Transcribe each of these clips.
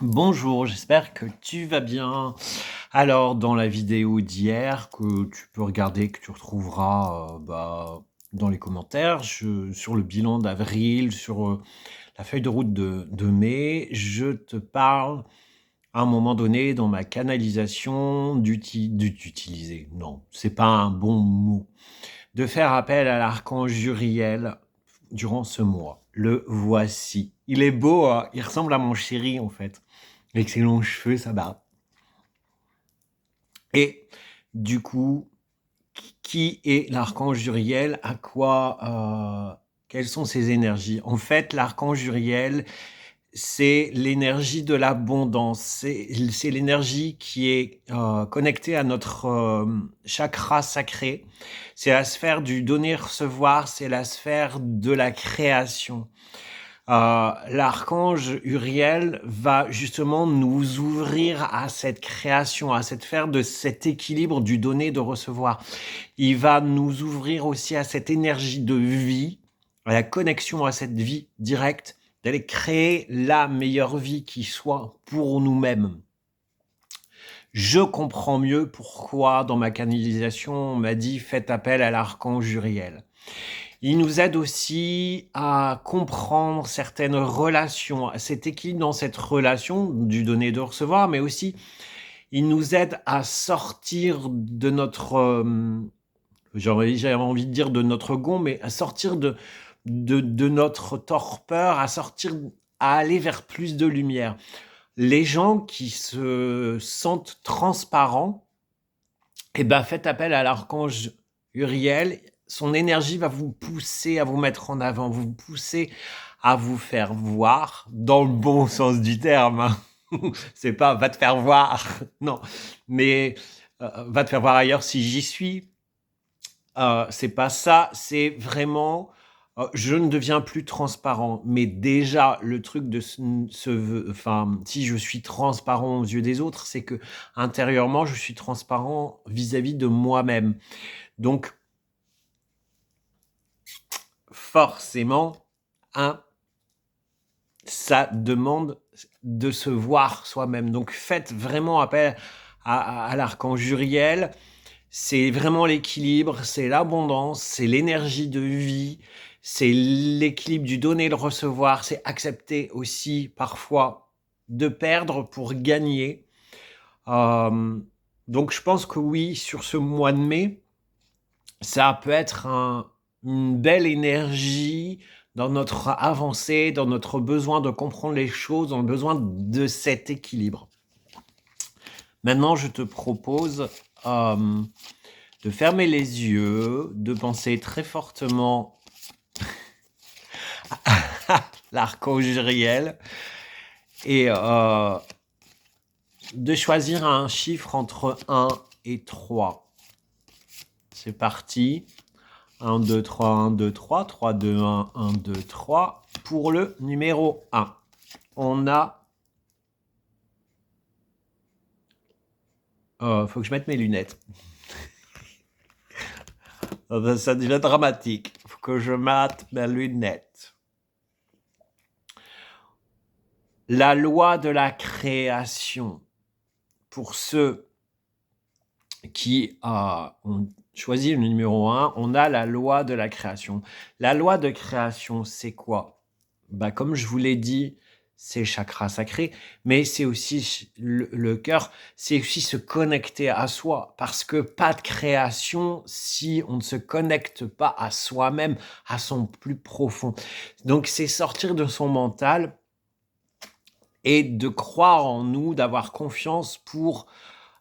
Bonjour, j'espère que tu vas bien. Alors, dans la vidéo d'hier que tu peux regarder, que tu retrouveras dans les commentaires, sur le bilan d'avril, sur la feuille de route de mai, je te parle à un moment donné dans ma canalisation d'utiliser, non, c'est pas un bon mot, de faire appel à l'archange Uriel durant ce mois. Le voici. Il est beau, hein, il ressemble à mon chéri en fait. Avec ses longs cheveux, sa barbe. Et du coup, qui est l'archange Uriel? À quoi quelles sont ses énergies? En fait, l'archange Uriel, c'est l'énergie de l'abondance. C'est l'énergie qui est connectée à notre chakra sacré. C'est la sphère du donner-recevoir, c'est la sphère de la création. L'archange Uriel va justement nous ouvrir à cette création, à cette sphère de cet équilibre du donner, de recevoir. Il va nous ouvrir aussi à cette énergie de vie, à la connexion à cette vie directe, d'aller créer la meilleure vie qui soit pour nous-mêmes. Je comprends mieux pourquoi dans ma canalisation on m'a dit faites appel à l'archange Uriel. Il nous aide aussi à comprendre certaines relations, cet équilibre dans cette relation du donner et de recevoir, mais aussi il nous aide à sortir de notre, j'avais envie de dire de notre gond, mais à sortir de notre torpeur, à sortir, à aller vers plus de lumière. Les gens qui se sentent transparents, eh ben, faites appel à l'archange Uriel. Son énergie va vous pousser à vous mettre en avant, vous pousser à vous faire voir, dans le bon sens du terme. Hein. C'est pas va te faire voir, non, mais va te faire voir ailleurs si j'y suis. C'est pas ça, c'est vraiment je ne deviens plus transparent. Mais déjà, le truc de enfin, si je suis transparent aux yeux des autres, c'est que intérieurement, je suis transparent vis-à-vis de moi-même. Donc, forcément, hein, ça demande de se voir soi-même. Donc, faites vraiment appel à l'archange Uriel. C'est vraiment l'équilibre, c'est l'abondance, c'est l'énergie de vie, c'est l'équilibre du donner et le recevoir, c'est accepter aussi parfois de perdre pour gagner. Donc je pense que oui, sur ce mois de mai, ça peut être une belle énergie dans notre avancée, dans notre besoin de comprendre les choses, dans le besoin de cet équilibre. Maintenant, je te propose de fermer les yeux, de penser très fortement à l'archange Uriel et de choisir un chiffre entre 1 et 3. C'est parti. 1, 2, 3, 1, 2, 3, 3, 2, 1, 1, 2, 3. Pour le numéro 1, on a... faut que je mette mes lunettes. Ça devient dramatique. Faut que je mette mes lunettes. La loi de la création. Pour ceux qui ont choisi le numéro 1, on a la loi de la création. La loi de création, c'est quoi? Comme je vous l'ai dit, c'est chakra sacré, mais c'est aussi le cœur, c'est aussi se connecter à soi, parce que pas de création si on ne se connecte pas à soi-même, à son plus profond. Donc c'est sortir de son mental et de croire en nous, d'avoir confiance pour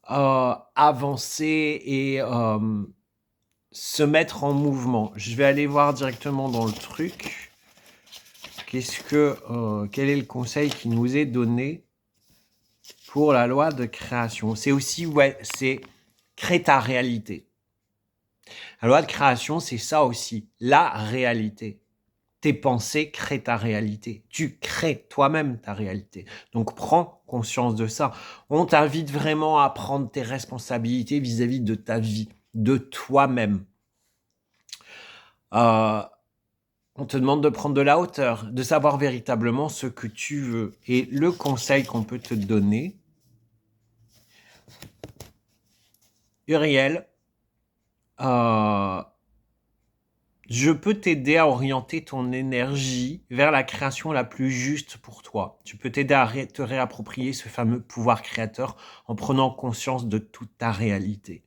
avancer et se mettre en mouvement. Je vais aller voir directement dans le truc. Quel est le conseil qui nous est donné pour la loi de création? C'est aussi, c'est crée ta réalité. La loi de création, c'est ça aussi, la réalité. Tes pensées créent ta réalité. Tu crées toi-même ta réalité. Donc, prends conscience de ça. On t'invite vraiment à prendre tes responsabilités vis-à-vis de ta vie, de toi-même. On On te demande de prendre de la hauteur, de savoir véritablement ce que tu veux. Et le conseil qu'on peut te donner, Uriel, je peux t'aider à orienter ton énergie vers la création la plus juste pour toi. Tu peux t'aider à te réapproprier ce fameux pouvoir créateur en prenant conscience de toute ta réalité,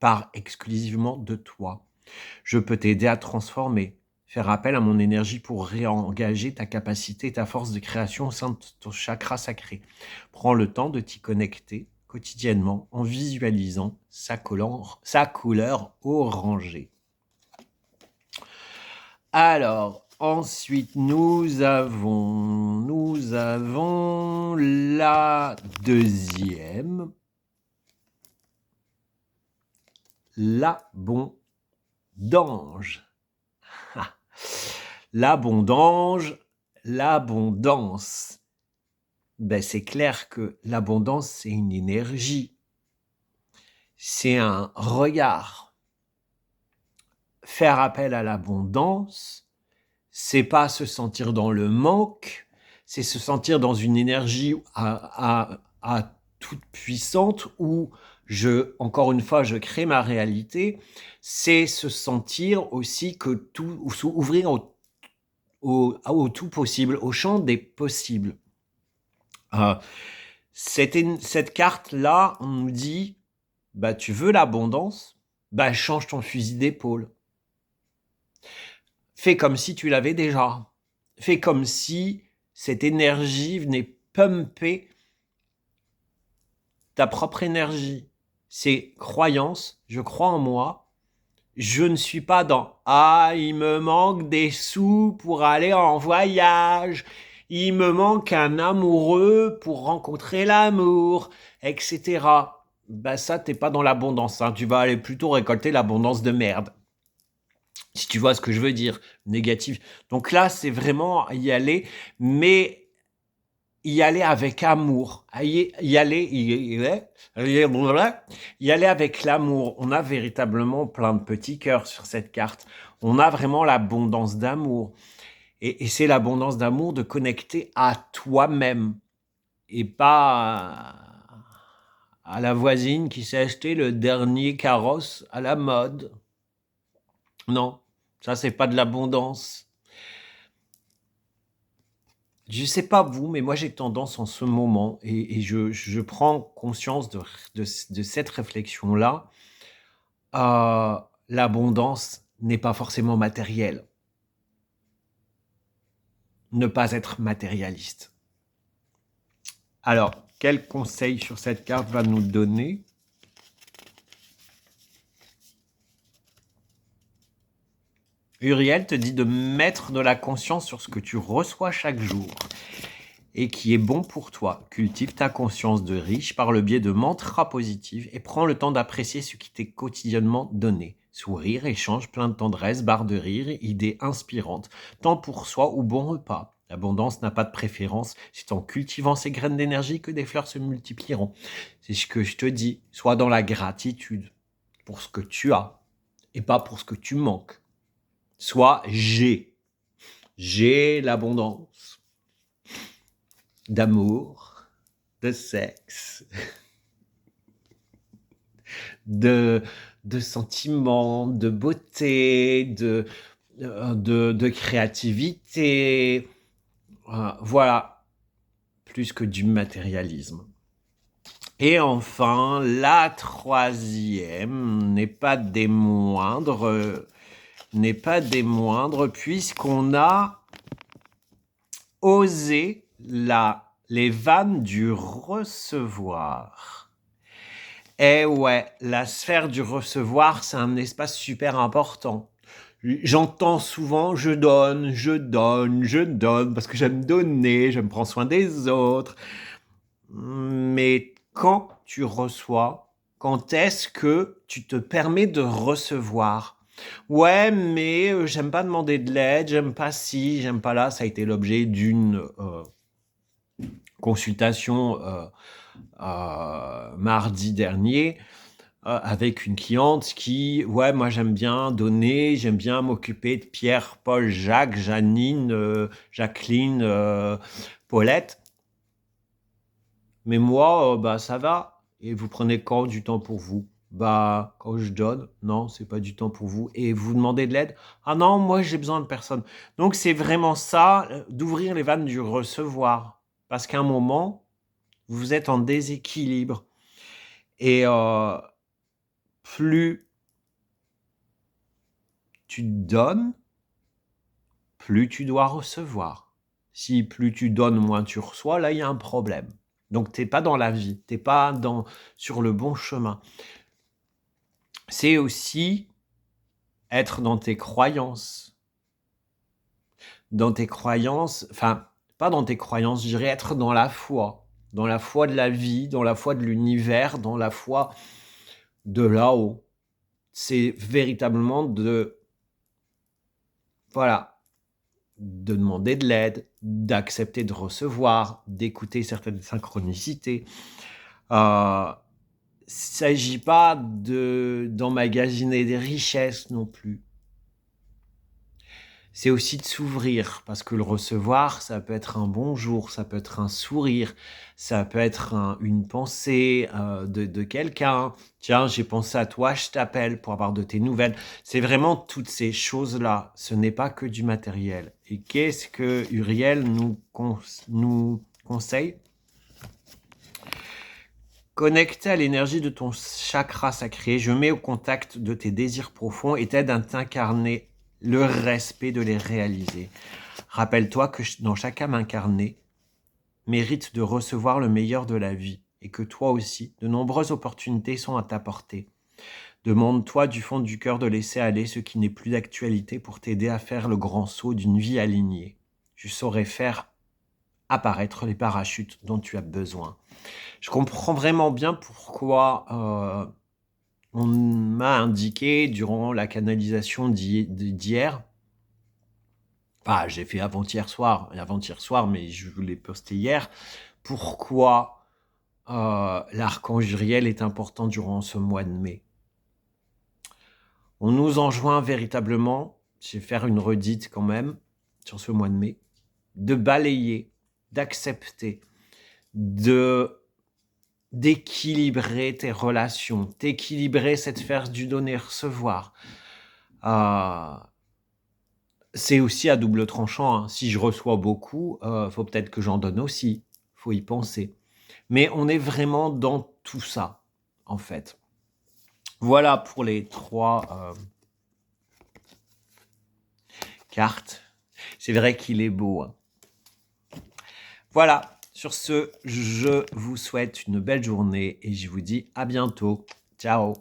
par exclusivement de toi. Je peux t'aider à transformer, faire appel à mon énergie pour réengager ta capacité, ta force de création au sein de ton chakra sacré. Prends le temps de t'y connecter quotidiennement en visualisant sa couleur orangée. Alors, ensuite, nous avons la deuxième, l'abondance. L'abondance. Ben, c'est clair que l'abondance, c'est une énergie. C'est un regard. Faire appel à l'abondance, c'est pas se sentir dans le manque, c'est se sentir dans une énergie à toute puissante où encore une fois, je crée ma réalité. C'est se sentir aussi que tout, ouvrir au tout possible, au champ des possibles. Cette carte-là, on nous dit, bah, tu veux l'abondance, bah, change ton fusil d'épaule. Fais comme si tu l'avais déjà. Fais comme si cette énergie venait pumper ta propre énergie. C'est croyance, je crois en moi. Je ne suis pas dans « Ah, il me manque des sous pour aller en voyage. Il me manque un amoureux pour rencontrer l'amour, etc. » Ben ça, t'es pas dans l'abondance. Hein. Tu vas aller plutôt récolter l'abondance de merde. Si tu vois ce que je veux dire, négatif. Donc là, c'est vraiment y aller, mais y aller avec amour. Y aller avec l'amour. On a véritablement plein de petits cœurs sur cette carte. On a vraiment l'abondance d'amour. Et c'est l'abondance d'amour de connecter à toi-même et pas à la voisine qui s'est acheté le dernier carrosse à la mode. Non, ça c'est pas de l'abondance. Je sais pas vous, mais moi j'ai tendance en ce moment, et je prends conscience de cette réflexion-là, l'abondance n'est pas forcément matérielle. Ne pas être matérialiste. Alors, quel conseil sur cette carte va nous donner ? Uriel te dit de mettre de la conscience sur ce que tu reçois chaque jour et qui est bon pour toi. Cultive ta conscience de riche par le biais de mantras positifs et prends le temps d'apprécier ce qui t'est quotidiennement donné. Sourire, échange, plein de tendresse, barre de rire, idées inspirantes, temps pour soi ou bon repas. L'abondance n'a pas de préférence, c'est en cultivant ces graines d'énergie que des fleurs se multiplieront. C'est ce que je te dis, sois dans la gratitude pour ce que tu as et pas pour ce que tu manques. Soit j'ai l'abondance d'amour, de sexe, de sentiments, de beauté, de créativité. Voilà, plus que du matérialisme. Et enfin, la troisième n'est pas des moindres, puisqu'on a osé les vannes du recevoir. Eh ouais, la sphère du recevoir, c'est un espace super important. J'entends souvent je donne, parce que j'aime donner, je me prends soin des autres. Mais quand tu reçois, quand est-ce que tu te permets de recevoir ? Ouais, mais j'aime pas demander de l'aide, j'aime pas ci, j'aime pas là. Ça a été l'objet d'une consultation mardi dernier. avec une cliente qui, ouais, moi j'aime bien donner, j'aime bien m'occuper de Pierre, Paul, Jacques, Janine, Jacqueline, Paulette. Mais moi, bah ça va. Et vous prenez quand du temps pour vous? Bah quand je donne, non, c'est pas du temps pour vous. Et vous demandez de l'aide? Ah non, moi j'ai besoin de personne. Donc c'est vraiment ça, d'ouvrir les vannes du recevoir. Parce qu'à un moment, vous êtes en déséquilibre. Et plus tu donnes, plus tu dois recevoir. Si plus tu donnes, moins tu reçois, là, il y a un problème. Donc, tu n'es pas dans la vie, tu n'es pas sur le bon chemin. C'est aussi être dans tes croyances. Dans tes croyances, enfin, pas dans tes croyances, je dirais être dans la foi. Dans la foi de la vie, dans la foi de l'univers, dans la foi de là-haut. C'est véritablement voilà, de demander de l'aide, d'accepter de recevoir, d'écouter certaines synchronicités. Il ne s'agit pas d'emmagasiner des richesses non plus. C'est aussi de s'ouvrir, parce que le recevoir, ça peut être un bonjour, ça peut être un sourire, ça peut être une pensée de quelqu'un. Tiens, j'ai pensé à toi, je t'appelle pour avoir de tes nouvelles. C'est vraiment toutes ces choses-là. Ce n'est pas que du matériel. Et qu'est-ce que Uriel nous conseille? Connecter à l'énergie de ton chakra sacré, je mets au contact de tes désirs profonds et t'aide à t'incarner le respect de les réaliser. Rappelle-toi que dans chaque âme incarnée mérite de recevoir le meilleur de la vie et que toi aussi, de nombreuses opportunités sont à ta portée. Demande-toi du fond du cœur de laisser aller ce qui n'est plus d'actualité pour t'aider à faire le grand saut d'une vie alignée. Tu saurais faire apparaître les parachutes dont tu as besoin. Je comprends vraiment bien pourquoi on m'a indiqué durant la canalisation d'hier, enfin j'ai fait avant-hier soir, mais je vous l'ai posté hier, pourquoi l'archange Uriel est important durant ce mois de mai. On nous enjoint véritablement, je vais faire une redite quand même, sur ce mois de mai, de balayer, d'accepter, d'équilibrer tes relations, d'équilibrer cette sphère du donner-recevoir. C'est aussi à double tranchant, hein. Si je reçois beaucoup, faut peut-être que j'en donne aussi. Faut y penser. Mais on est vraiment dans tout ça, en fait. Voilà pour les 3 cartes. C'est vrai qu'il est beau, hein. Voilà. Sur ce, je vous souhaite une belle journée et je vous dis à bientôt. Ciao.